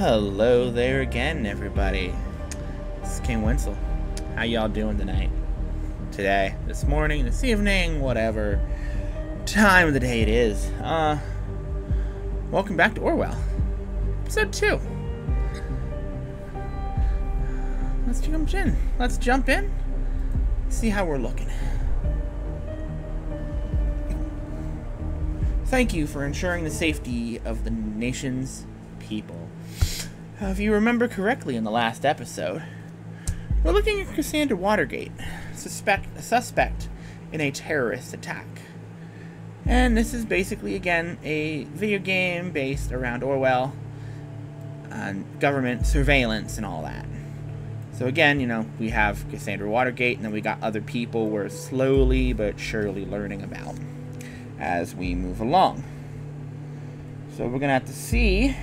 Hello there again, everybody. This is King Winsel. How y'all doing tonight? Today, this morning, this evening, whatever time of the day it is. Welcome back to Orwell. Episode 2. Let's jump in. See how we're looking. Thank you for ensuring the safety of the nation's people. If you remember correctly in the last episode, we're looking at Cassandra Watergate, a suspect in a terrorist attack. And this is basically, again, a video game based around Orwell and government surveillance and all that. So again, you know, we have Cassandra Watergate, and then we got other people we're slowly but surely learning about as we move along. So we're going to have to see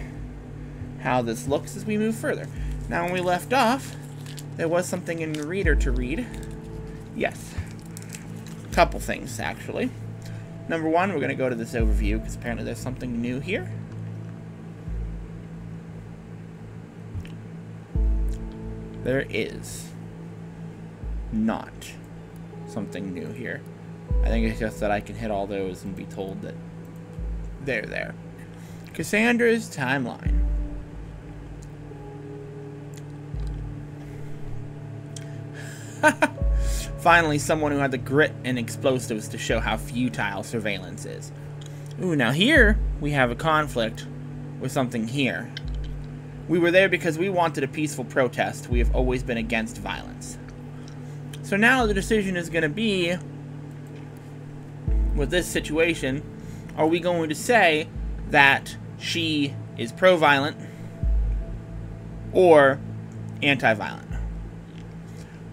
how this looks as we move further. Now, when we left off, there was something in the reader to read. Yes. A couple things, actually. Number one, we're going to go to this overview, because apparently there's something new here. There is not something new here. I think it's just that I can hit all those and be told that they're there. Cassandra's timeline. Finally, someone who had the grit and explosives to show how futile surveillance is. Ooh, now here we have a conflict with something here. We were there because we wanted a peaceful protest. We have always been against violence. So now the decision is going to be, with this situation, are we going to say that she is pro-violent or anti-violent?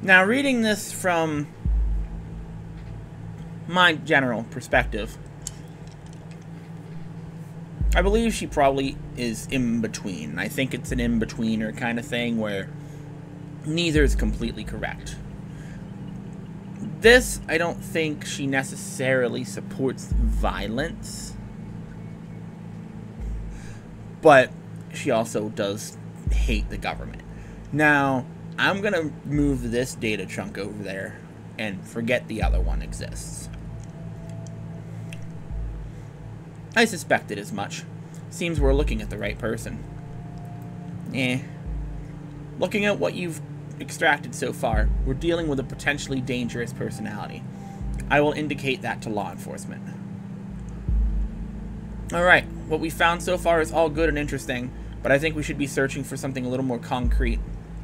Now, reading this from my general perspective, I believe she probably is in between. I think it's an in-betweener kind of thing where neither is completely correct. This, I don't think she necessarily supports violence, but she also does hate the government. Now, I'm going to move this data chunk over there and forget the other one exists. I suspected as much. Seems we're looking at the right person. Looking at what you've extracted so far, we're dealing with a potentially dangerous personality. I will indicate that to law enforcement. Alright, what we found so far is all good and interesting, but I think we should be searching for something a little more concrete.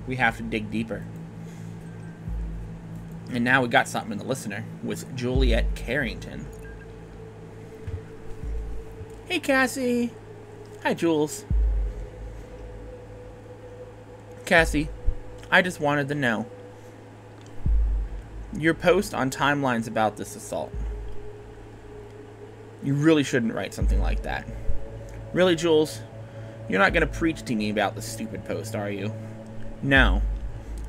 We have to dig deeper. And now we got something in the listener with Juliet Carrington. Hey, Cassie. Hi, Jules. Cassie, I just wanted to know your post on timelines about this assault. You really shouldn't write something like that. Really, Jules? You're not going to preach to me about this stupid post, are you? No.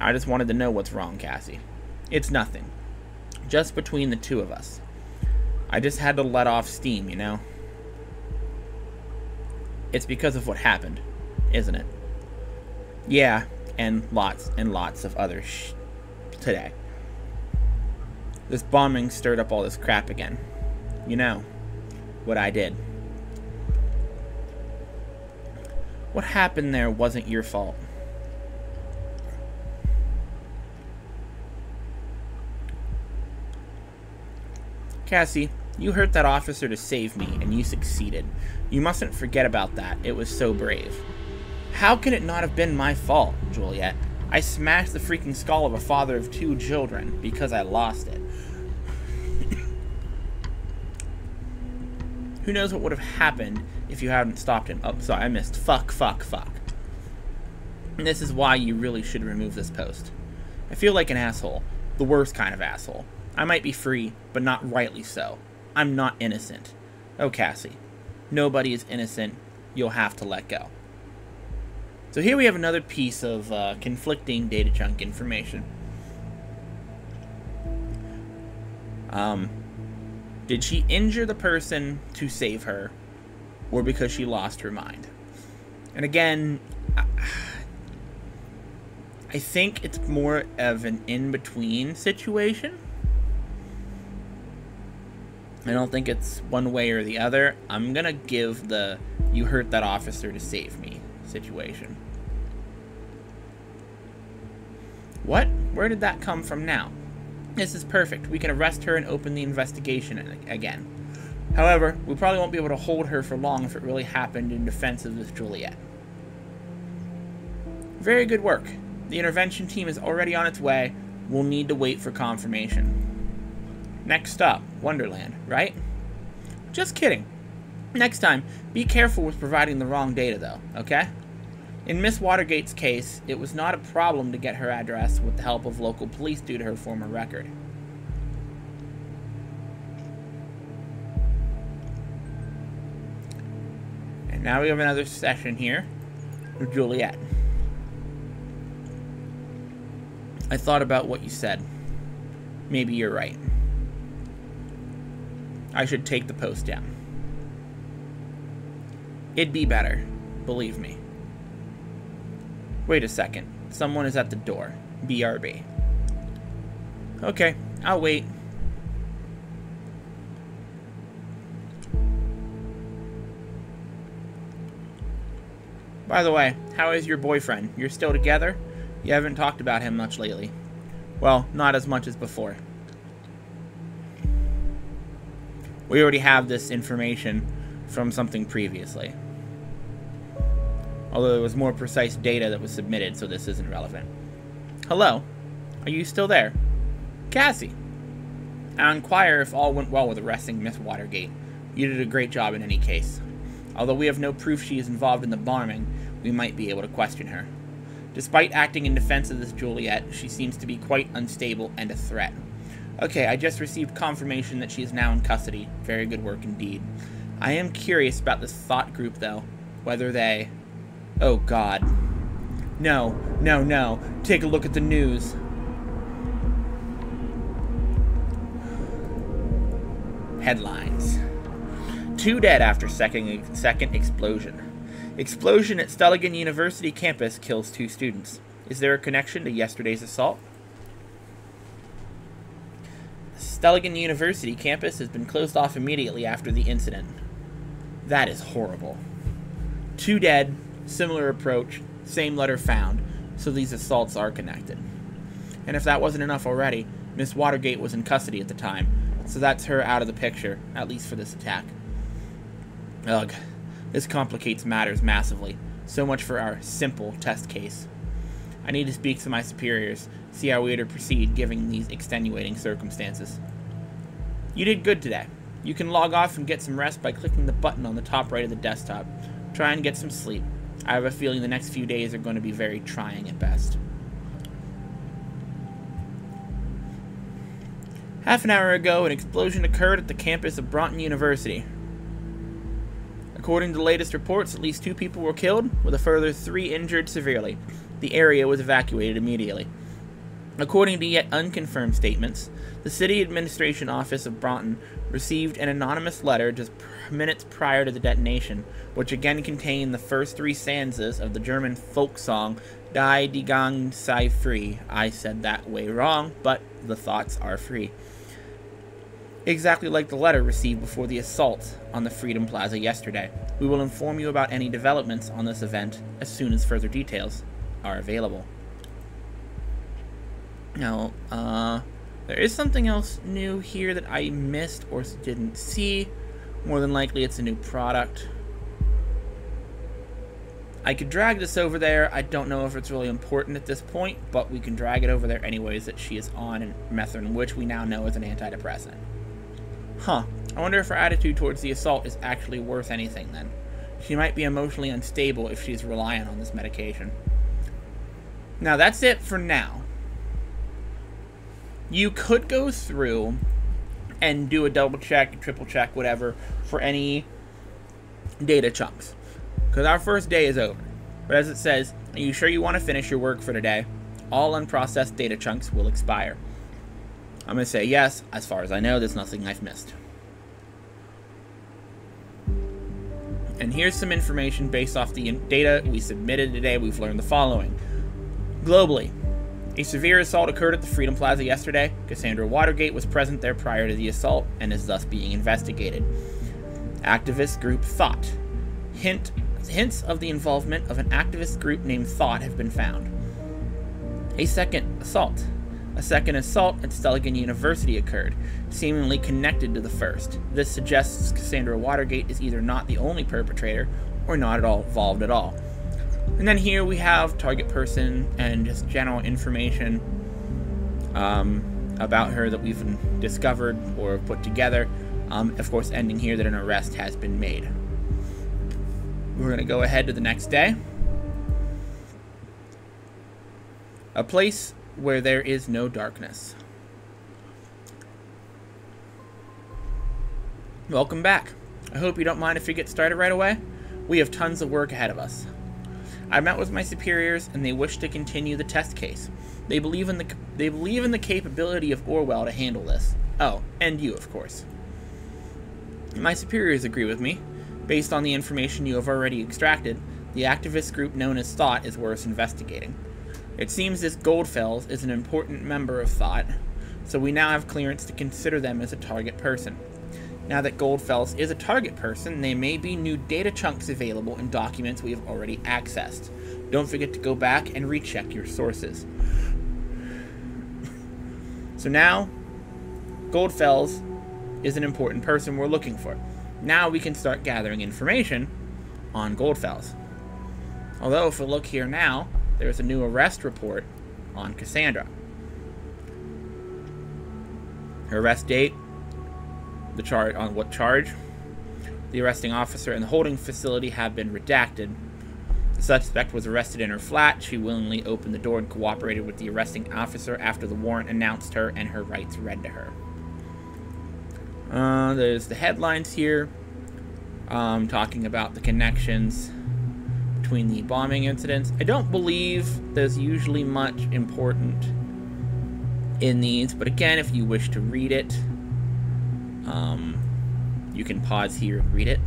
I just wanted to know what's wrong, Cassie. It's nothing. Just between the two of us. I just had to let off steam, you know? It's because of what happened, isn't it? Yeah, and lots of other today. This bombing stirred up all this crap again. You know, what I did. What happened there wasn't your fault. Cassie, you hurt that officer to save me, and you succeeded. You mustn't forget about that. It was so brave. How can it not have been my fault, Juliet? I smashed the freaking skull of a father of 2 children because I lost it. Who knows what would have happened if you hadn't stopped him? Oh, sorry, I missed. Fuck. And this is why you really should remove this post. I feel like an asshole. The worst kind of asshole. I might be free, but not rightly so. I'm not innocent. Oh, Cassie. Nobody is innocent. You'll have to let go. So here we have another piece of conflicting data chunk information. Did she injure the person to save her, or because she lost her mind? And again, I think it's more of an in-between situation. I don't think it's one way or the other. I'm gonna give the "you hurt that officer to save me" situation. What? Where did that come from now? This is perfect. We can arrest her and open the investigation again. However, we probably won't be able to hold her for long if it really happened in defense of this Juliet. Very good work. The intervention team is already on its way. We'll need to wait for confirmation. Next stop, Wonderland, right? Just kidding. Next time, be careful with providing the wrong data, though, okay? In Miss Watergate's case, it was not a problem to get her address with the help of local police due to her former record. And now we have another session here with Juliet. I thought about what you said. Maybe you're right. I should take the post down. It'd be better, believe me. Wait a second. Someone is at the door. BRB. Okay, I'll wait. By the way, how is your boyfriend? You're still together? You haven't talked about him much lately. Well, not as much as before. We already have this information from something previously. Although there was more precise data that was submitted, so this isn't relevant. Hello? Are you still there? Cassie. I'll inquire if all went well with arresting Miss Watergate. You did a great job in any case. Although we have no proof she is involved in the bombing, we might be able to question her. Despite acting in defense of this Juliet, she seems to be quite unstable and a threat. Okay, I just received confirmation that she is now in custody. Very good work indeed. I am curious about this thought group, though. Whether they... Oh, God. No, no, no. Take a look at the news. Headlines. 2 dead after second explosion. Explosion at Stelligan University campus kills 2 students. Is there a connection to yesterday's assault? Stelligan University campus has been closed off immediately after the incident. That is horrible. 2 dead, similar approach, same letter found, so these assaults are connected. And if that wasn't enough already, Miss Watergate was in custody at the time, so that's her out of the picture, at least for this attack. Ugh, this complicates matters massively. So much for our simple test case. I need to speak to my superiors, see how we are to proceed given these extenuating circumstances. You did good today. You can log off and get some rest by clicking the button on the top right of the desktop. Try and get some sleep. I have a feeling the next few days are going to be very trying at best. Half an hour ago, an explosion occurred at the campus of Broughton University. According to the latest reports, at least 2 people were killed, with a further 3 injured severely. The area was evacuated immediately. According to yet unconfirmed statements, the City Administration Office of Broughton received an anonymous letter just minutes prior to the detonation, which again contained the first 3 stanzas of the German folk song Die die Gang sei free. I said that way wrong, but the thoughts are free. Exactly like the letter received before the assault on the Freedom Plaza yesterday. We will inform you about any developments on this event as soon as further details are available. Now, there is something else new here that I missed or didn't see. More than likely it's a new product. I could drag this over there. I don't know if it's really important at this point, but we can drag it over there anyways, that she is on methadone, which we now know is an antidepressant. Huh. I wonder if her attitude towards the assault is actually worth anything then. She might be emotionally unstable if she's reliant on this medication. Now, that's it for now. You could go through and do a double check, triple check, whatever, for any data chunks. Because our first day is over. But as it says, are you sure you want to finish your work for today? All unprocessed data chunks will expire. I'm going to say yes. As far as I know, there's nothing I've missed. And here's some information based off the data we submitted today. We've learned the following. Globally, A severe assault occurred at the Freedom Plaza yesterday. Cassandra Watergate was present there prior to the assault and is thus being investigated. Activist group Thought. Hints of the involvement of an activist group named Thought have been found. A second assault at Stelligan University occurred, seemingly connected to the first. This suggests Cassandra Watergate is either not the only perpetrator or not at all involved at all. And then here we have target person and just general information about her that we've discovered or put together. Of course, ending here that an arrest has been made. We're going to go ahead to the next day. A place where there is no darkness. Welcome back. I hope you don't mind if we get started right away. We have tons of work ahead of us. I met with my superiors and they wish to continue the test case. They believe in the capability of Orwell to handle this. Oh, and you, of course. My superiors agree with me. Based on the information you have already extracted, the activist group known as Thought is worth investigating. It seems this Goldfels is an important member of Thought, so we now have clearance to consider them as a target person. Now that Goldfels is a target person, there may be new data chunks available in documents we have already accessed. Don't forget to go back and recheck your sources. So now, Goldfels is an important person we're looking for. Now we can start gathering information on Goldfels. Although, if we look here now, there's a new arrest report on Cassandra. Her arrest date, the charge on what charge, the arresting officer and the holding facility have been redacted. The suspect was arrested in her flat. She willingly opened the door and cooperated with the arresting officer after the warrant announced her and her rights read to her. There's the headlines here, talking about the connections between the bombing incidents. I don't believe there's usually much important in these, but again, if you wish to read it, you can pause here and read it.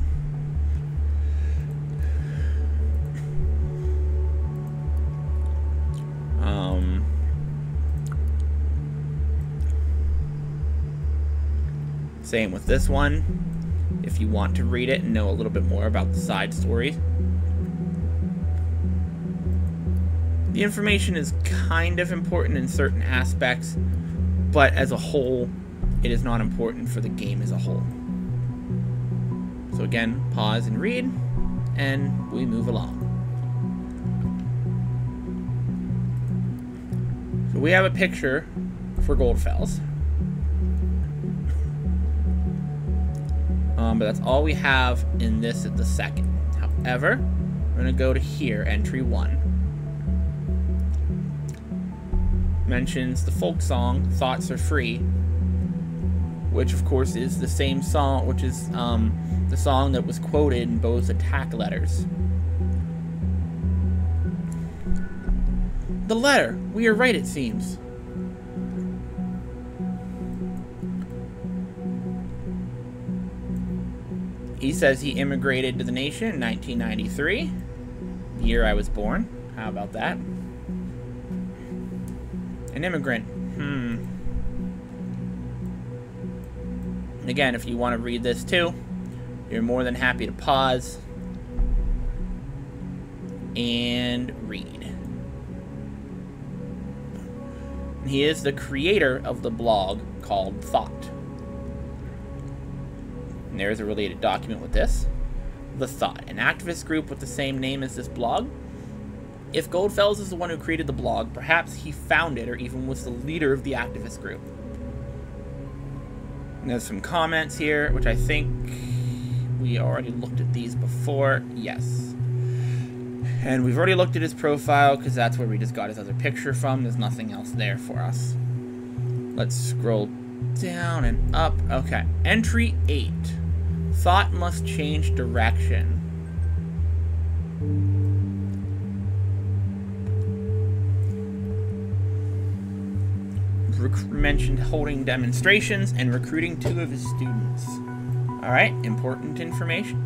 Same with this one, if you want to read it and know a little bit more about the side stories. The information is kind of important in certain aspects, but as a whole, it is not important for the game as a whole. So again, pause and read, and we move along. So we have a picture for Goldfels. But that's all we have in this at the second. However, we're going to go to here, entry 1. Mentions the folk song, Thoughts Are Free, which of course is the same song, which is the song that was quoted in Bo's attack letters. The letter! We are right, it seems. He says he immigrated to the nation in 1993, the year I was born. How about that? An immigrant. And again, if you want to read this too, you're more than happy to pause and read. And he is the creator of the blog called Thought. And there's a related document with this. The Thought, an activist group with the same name as this blog. If Goldfels is the one who created the blog, perhaps he founded or even was the leader of the activist group. And there's some comments here, which I think we already looked at these before. Yes. And we've already looked at his profile because that's where we just got his other picture from. There's nothing else there for us. Let's scroll down and up. Okay. Entry 8. Thought must change direction. Mentioned holding demonstrations and recruiting 2 of his students. Alright, important information.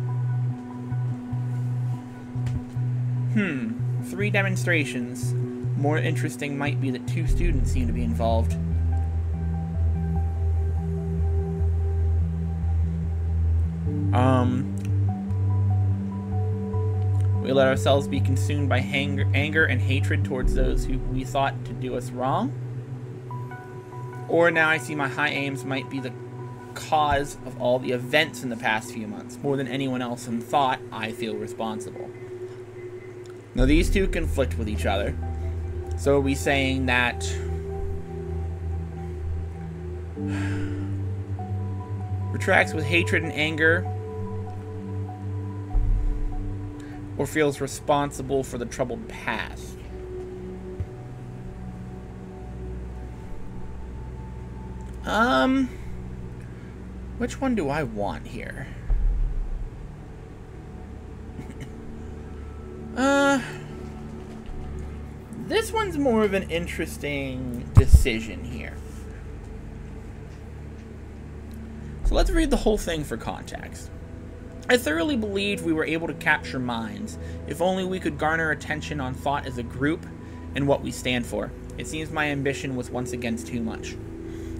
3 demonstrations. More interesting might be that 2 students seem to be involved. We let ourselves be consumed by anger and hatred towards those who we thought to do us wrong. Or now I see my high aims might be the cause of all the events in the past few months. More than anyone else in thought, I feel responsible. Now these two conflict with each other. So are we saying that retracts with hatred and anger, or feels responsible for the troubled past? Which one do I want here? This one's more of an interesting decision here. So let's read the whole thing for context. I thoroughly believed we were able to capture minds, if only we could garner attention on thought as a group and what we stand for. It seems my ambition was once again too much.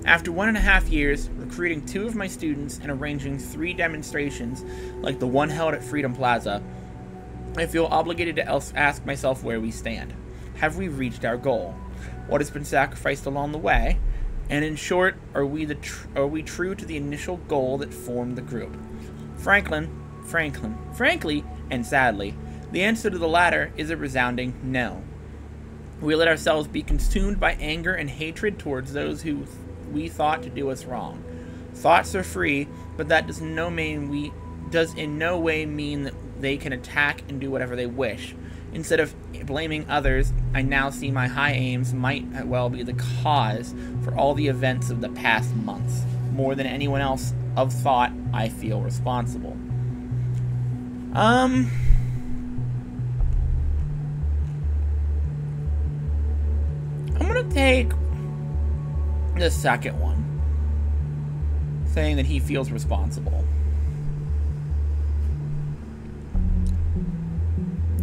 After 1.5 years, recruiting 2 of my students and arranging 3 demonstrations like the one held at Freedom Plaza, I feel obligated to ask myself where we stand. Have we reached our goal? What has been sacrificed along the way? And in short, are we true to the initial goal that formed the group? Frankly, and sadly, the answer to the latter is a resounding no. We let ourselves be consumed by anger and hatred towards those who we thought to do us wrong. Thoughts are free, but that does in no way mean that they can attack and do whatever they wish. Instead of blaming others, I now see my high aims might well be the cause for all the events of the past months. More than anyone else of thought, I feel responsible. I'm gonna take the second one, saying that he feels responsible.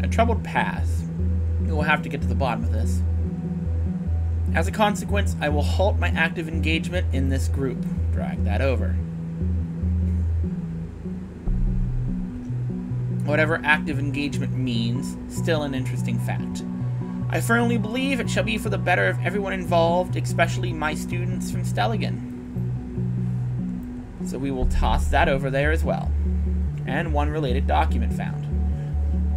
A troubled past. We will have to get to the bottom of this. As a consequence, I will halt my active engagement in this group. Drag that over. Whatever active engagement means, still an interesting fact. I firmly believe it shall be for the better of everyone involved, especially my students from Stelligan. So we will toss that over there as well. And one related document found.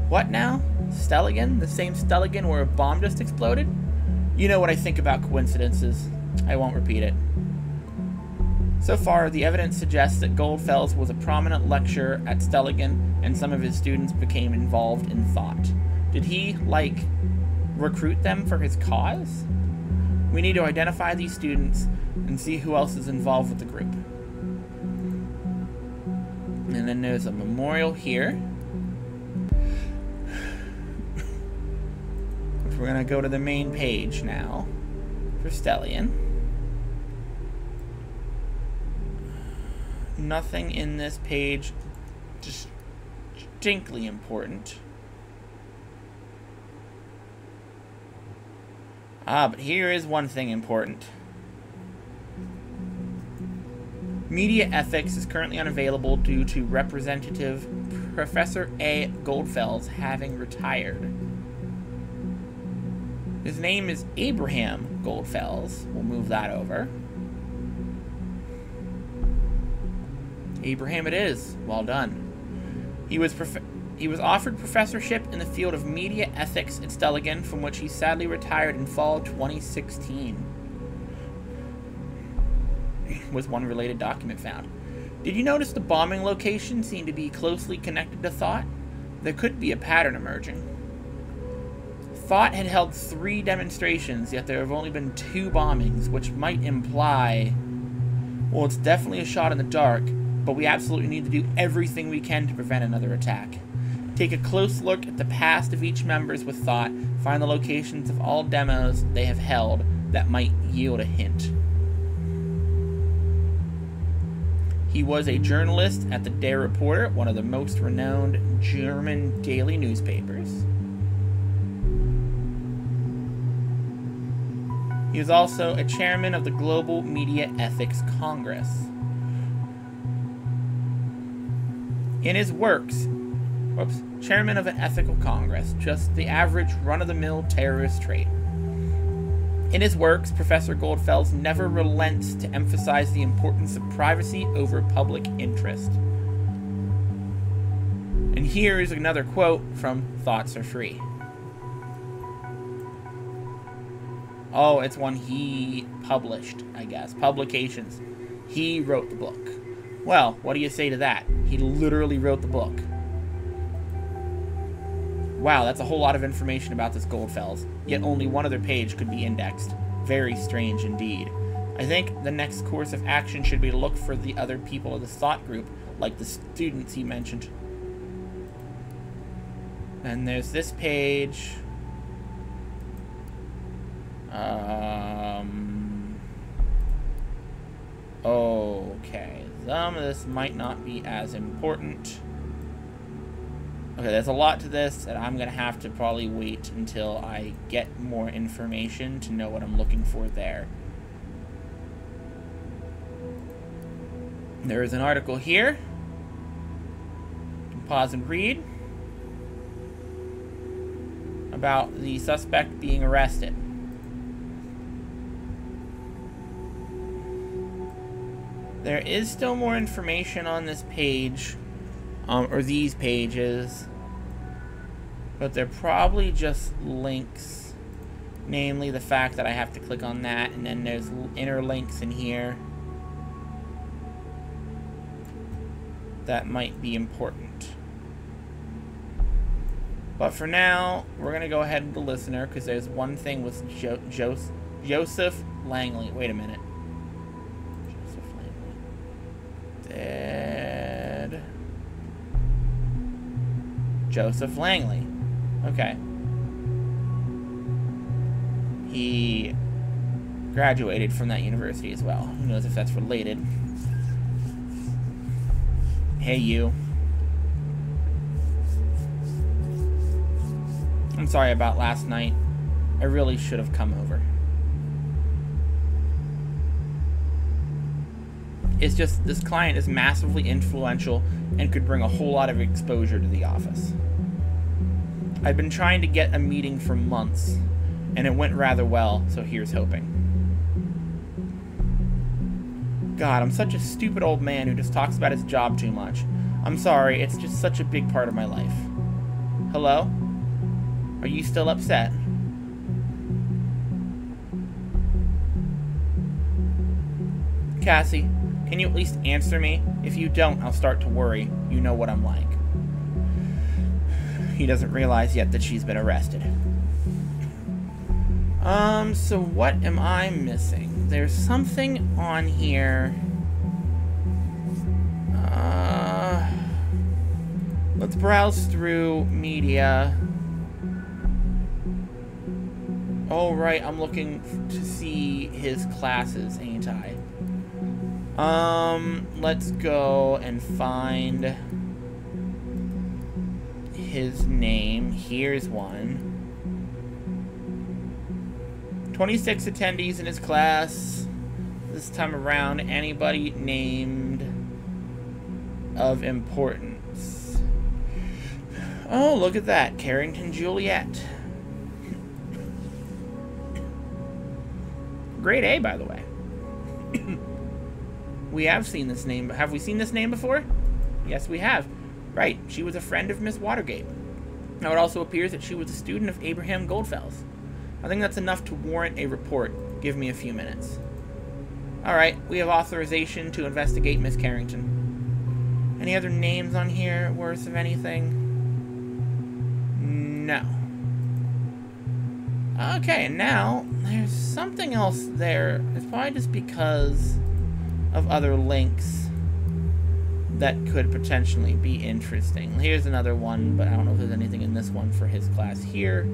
What now? Stelligan? The same Stelligan where a bomb just exploded? You know what I think about coincidences. I won't repeat it. So far, the evidence suggests that Goldfels was a prominent lecturer at Stelligan, and some of his students became involved in thought. Did he, recruit them for his cause? We need to identify these students and see who else is involved with the group. And then there's a memorial here. We're going to go to the main page now for Stellian. Nothing in this page distinctly important. But here is one thing important. Media ethics is currently unavailable due to Representative Professor A. Goldfels having retired. His name is Abraham Goldfels. We'll move that over. Abraham it is. Well done. He was offered professorship in the field of media ethics at Stelligan, from which he sadly retired in fall 2016. Was one related document found. Did you notice the bombing location seemed to be closely connected to thought? There could be a pattern emerging. Thought had held 3 demonstrations, yet there have only been 2 bombings, which might imply... Well, it's definitely a shot in the dark, but we absolutely need to do everything we can to prevent another attack. Take a close look at the past of each members with thought, find the locations of all demos they have held that might yield a hint. He was a journalist at the Der Reporter, one of the most renowned German daily newspapers. He was also a chairman of the Global Media Ethics Congress. In his works, chairman of an ethical congress, just the average run-of-the-mill terrorist trait. In his works, Professor Goldfels never relents to emphasize the importance of privacy over public interest. And here is another quote from Thoughts Are Free. Oh, it's one he published, I guess. Publications. He wrote the book. Well, what do you say to that? He literally wrote the book. Wow, that's a whole lot of information about this Goldfels, yet only one other page could be indexed. Very strange indeed. I think the next course of action should be to look for the other people of this thought group, like the students he mentioned. And there's this page. Okay, some of this might not be as important. Okay, there's a lot to this, and I'm going to have to probably wait until I get more information to know what I'm looking for there. There is an article here. You can pause and read about the suspect being arrested. There is still more information on this page, or these pages, but they're probably just links, namely the fact that I have to click on that, and then there's inner links in here that might be important. But for now, we're going to go ahead with the listener, because there's one thing with Joseph Langley. Wait a minute. Joseph Langley. Dead. Joseph Langley. Okay. He graduated from that university as well. Who knows if that's related. Hey, you. I'm sorry about last night. I really should have come over. It's just, this client is massively influential and could bring a whole lot of exposure to the office. I've been trying to get a meeting for months, and it went rather well, so here's hoping. God, I'm such a stupid old man who just talks about his job too much. I'm sorry, it's just such a big part of my life. Hello? Are you still upset? Cassie, can you at least answer me? If you don't, I'll start to worry. You know what I'm like. He doesn't realize yet that she's been arrested. So what am I missing? There's something on here. Let's browse through media. Oh, right, I'm looking to see his classes, ain't I? Let's go and find his name. Here's one. 26 attendees in his class. This time around, anybody named of importance. Oh, look at that. Carrington Juliet. Grade A, by the way. We have seen this name, but have we seen this name before? Yes, we have. Right, she was a friend of Miss Watergate. Now it also appears that she was a student of Abraham Goldfels. I think that's enough to warrant a report. Give me a few minutes. Alright, we have authorization to investigate Miss Carrington. Any other names on here worth of anything? No. Okay, and now there's something else there. It's probably just because of other links that could potentially be interesting. Here's another one, but I don't know if there's anything in this one for his class here.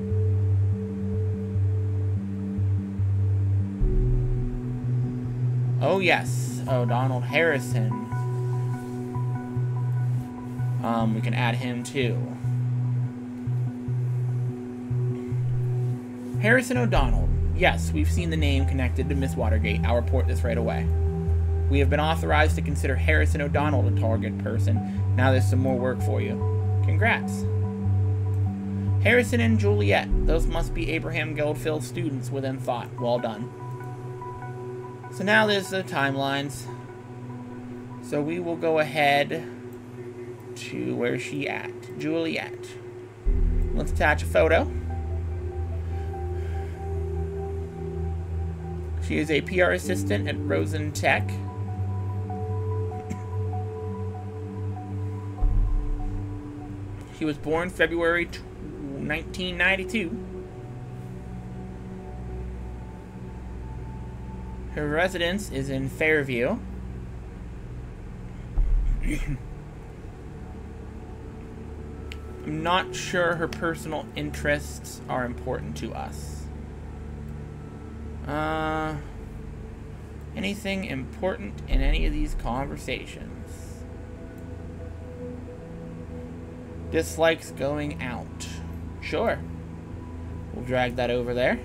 Oh, yes. Oh, Donald Harrison. We can add him too. Harrison O'Donnell, Yes, we've seen the name connected to Miss Watergate. I'll report this right away. We have been authorized to consider Harrison O'Donnell the target person. Now there's some more work for you. Congrats. Harrison and Juliet. Those must be Abraham Goldfield's students within thought. Well done. So now there's the timelines. So we will go ahead to where's she at? Juliet. Let's attach a photo. She is a PR assistant at Rosen Tech. She was born February 1992. Her residence is in Fairview. I'm not sure her personal interests are important to us. Anything important in any of these conversations? Dislikes going out. Sure. We'll drag that over there.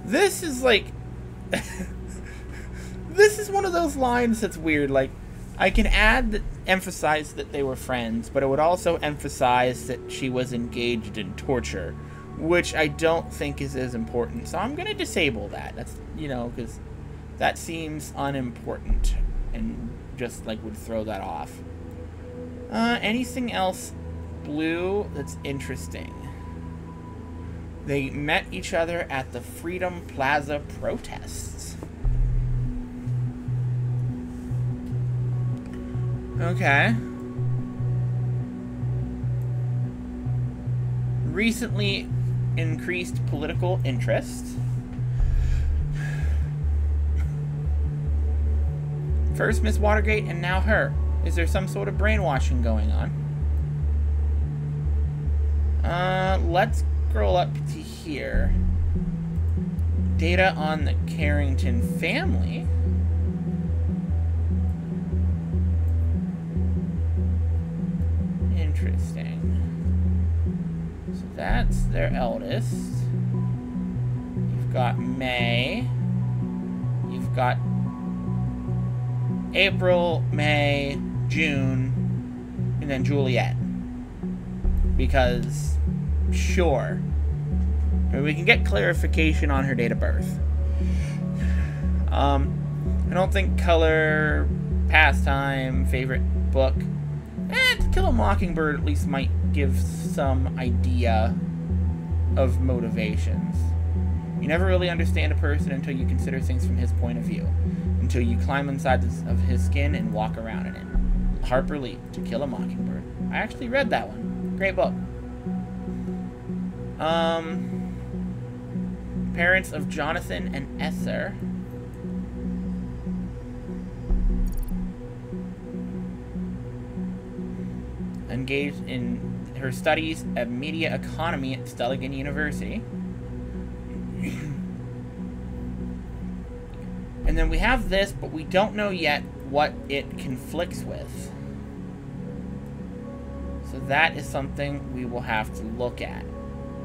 This is like... This is one of those lines that's weird. Like, I can emphasize that they were friends, but it would also emphasize that she was engaged in torture, which I don't think is as important. So I'm going to disable that. That's, you know, because that seems unimportant and just, like, would throw that off. Anything else blue that's interesting? They met each other at the Freedom Plaza protests. Okay. Recently increased political interest. First Miss Watergate and now her. Is there some sort of brainwashing going on? Let's scroll up to here. Data on the Carrington family. Interesting. So that's their eldest. You've got May. You've got April, May, June, and then Juliet. Because, sure. I mean, we can get clarification on her date of birth. I don't think color, pastime, favorite book. To Kill a Mockingbird at least might give some idea of motivations. You never really understand a person until you consider things from his point of view. Until you climb inside of his skin and walk around in it. Harper Lee, To Kill a Mockingbird. I actually read that one. Great book. Parents of Jonathan and Esther. Engaged in her studies of media economy at Stelligan University. And then we have this, but we don't know yet what it conflicts with. So that is something we will have to look at.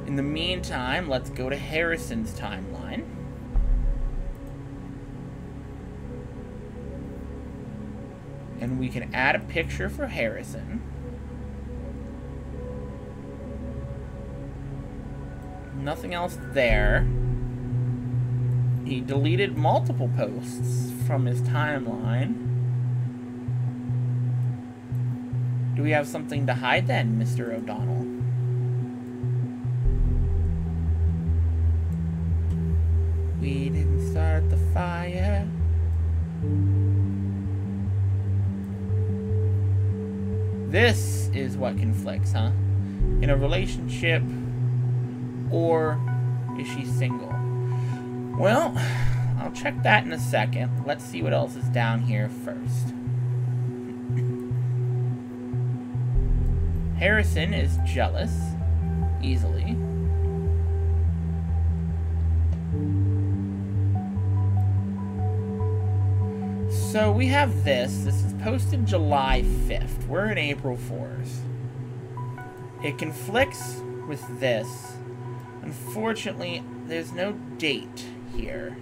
In the meantime, let's go to Harrison's timeline. And we can add a picture for Harrison. Nothing else there. He deleted multiple posts from his timeline. Do we have something to hide then, Mr. O'Donnell? We didn't start the fire. This is what conflicts, huh? In a relationship, or is she single? Well, I'll check that in a second. Let's see what else is down here first. Harrison is jealous, easily. So we have this. This is posted July 5th. We're in April 4th. It conflicts with this. Unfortunately, there's no date here.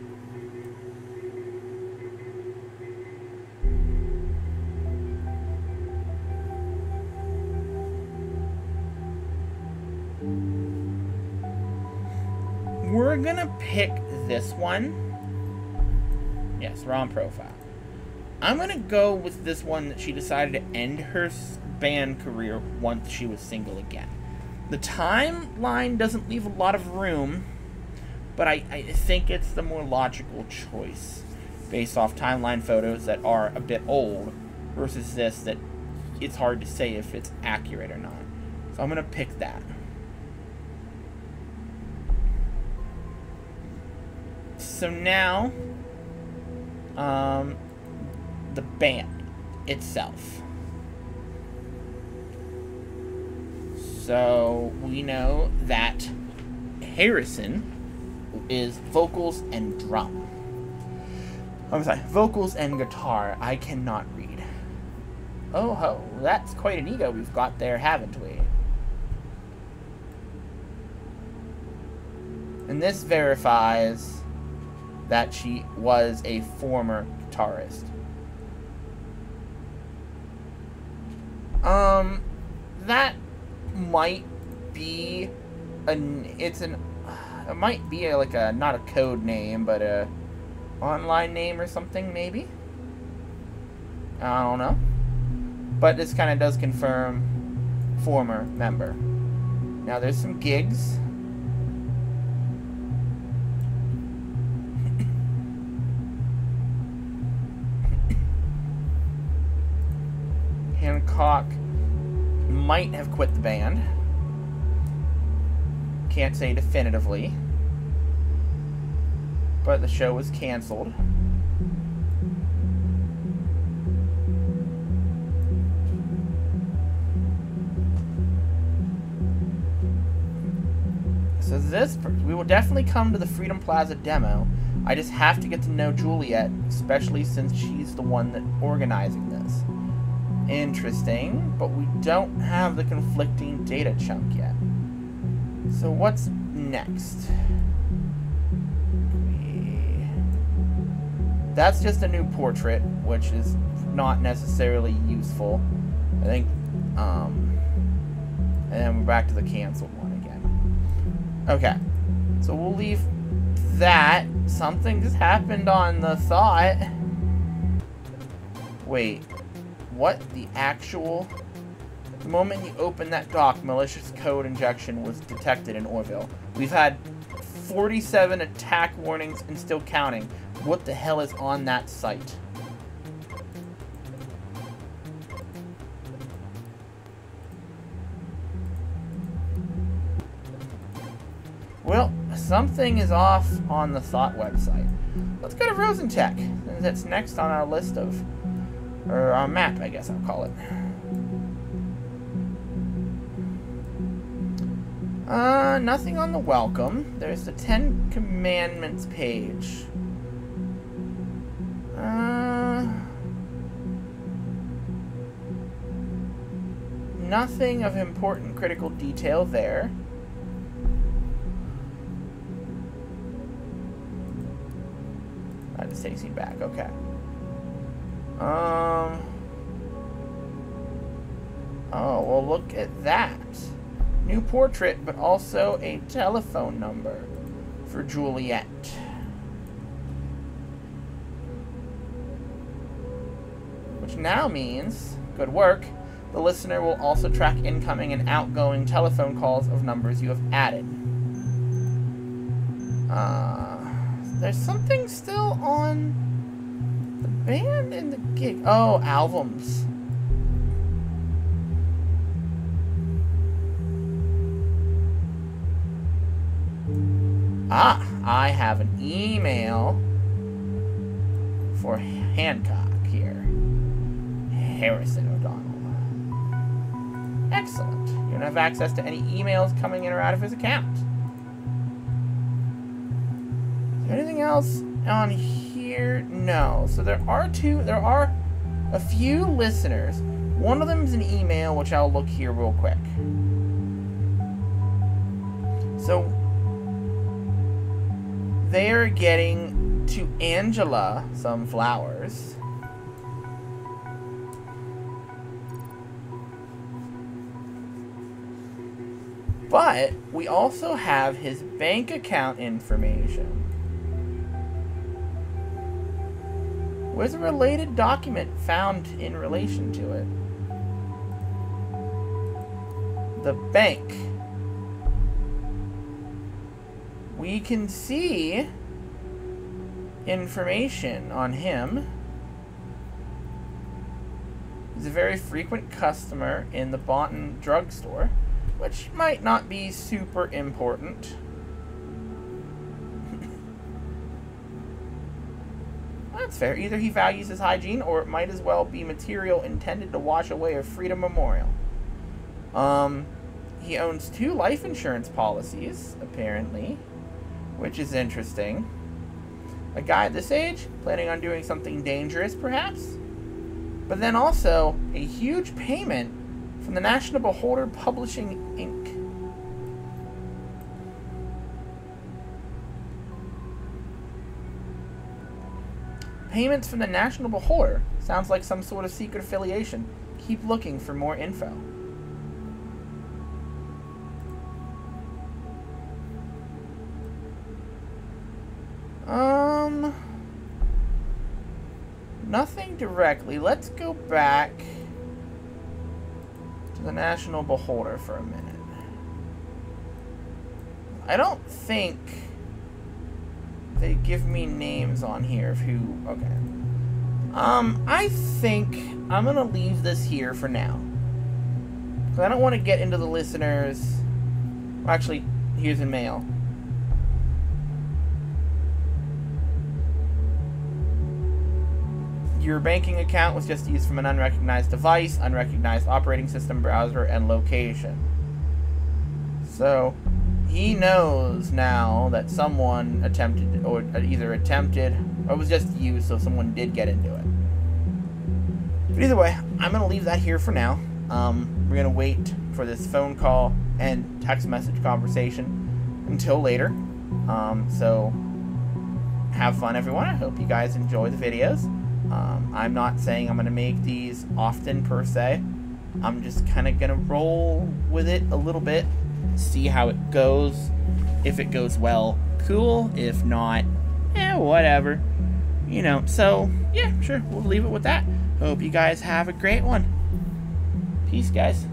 We're gonna pick this one. Yes, wrong profile. I'm gonna go with this one that she decided to end her band career once she was single again. The timeline doesn't leave a lot of room, but I think it's the more logical choice based off timeline photos that are a bit old versus this that it's hard to say if it's accurate or not. So I'm gonna pick that. So now, the band itself. So we know that Harrison is vocals and drum. I'm sorry, vocals and guitar. I cannot read. Oh ho, that's quite an ego we've got there, haven't we? And this verifies that she was a former guitarist. That might be it might be like a, not a code name, but a online name or something, maybe? I don't know. But this kind of does confirm former member. Now there's some gigs. Hancock might have quit the band. Can't say definitively. But the show was canceled. So this, we will definitely come to the Freedom Plaza demo. I just have to get to know Juliet, especially since she's the one that organizing this. Interesting, but we don't have the conflicting data chunk yet. So what's next? That's just a new portrait, which is not necessarily useful. I think, and then we're back to the canceled one again. Okay, so we'll leave that. Something just happened on the thought. Wait. What the actual... The moment you open that dock, malicious code injection was detected in Orwell. We've had 47 attack warnings and still counting. What the hell is on that site? Well, something is off on the Thought website. Let's go to Rosentech. That's next on our list of... or our map, I guess I'll call it. Nothing on the welcome. There's the 10 Commandments page. Nothing of important critical detail there. That just takes me back, okay. Oh, well, look at that. New portrait, but also a telephone number for Juliet. Which now means, good work, the listener will also track incoming and outgoing telephone calls of numbers you have added. There's something still on the band and the gig. Oh, albums. Ah, I have an email for Hancock here. Harrison O'Donnell. Excellent. You don't have access to any emails coming in or out of his account. Is there anything else on here? here? No. So there are a few listeners. One of them is an email, which I'll look here real quick. So they're getting to Angela some flowers. But we also have his bank account information. Where's a related document found in relation to it? The bank. We can see information on him. He's a very frequent customer in the Boynton drugstore, which might not be super important. That's fair. Either he values his hygiene, or it might as well be material intended to wash away a Freedom Memorial. He owns 2 life insurance policies, apparently, which is interesting. A guy at this age, planning on doing something dangerous, perhaps? But then also, a huge payment from the National Beholder Publishing, Inc. Payments from the National Beholder. Sounds like some sort of secret affiliation. Keep looking for more info. Nothing directly. Let's go back to the National Beholder for a minute. I don't think they give me names on here of who... Okay. I think I'm gonna leave this here for now. Because I don't want to get into the listeners... Well, actually, here's in mail. Your banking account was just used from an unrecognized device, unrecognized operating system, browser, and location. So, he knows now that someone attempted, or either attempted, or was just used, so someone did get into it. But either way, I'm going to leave that here for now. We're going to wait for this phone call and text message conversation until later. So, have fun, everyone. I hope you guys enjoy the videos. I'm not saying I'm going to make these often, per se. I'm just kind of going to roll with it a little bit, see how it goes. If it goes well, cool. If not, whatever. You know, so, yeah, sure, we'll leave it with that. Hope you guys have a great one. Peace, guys.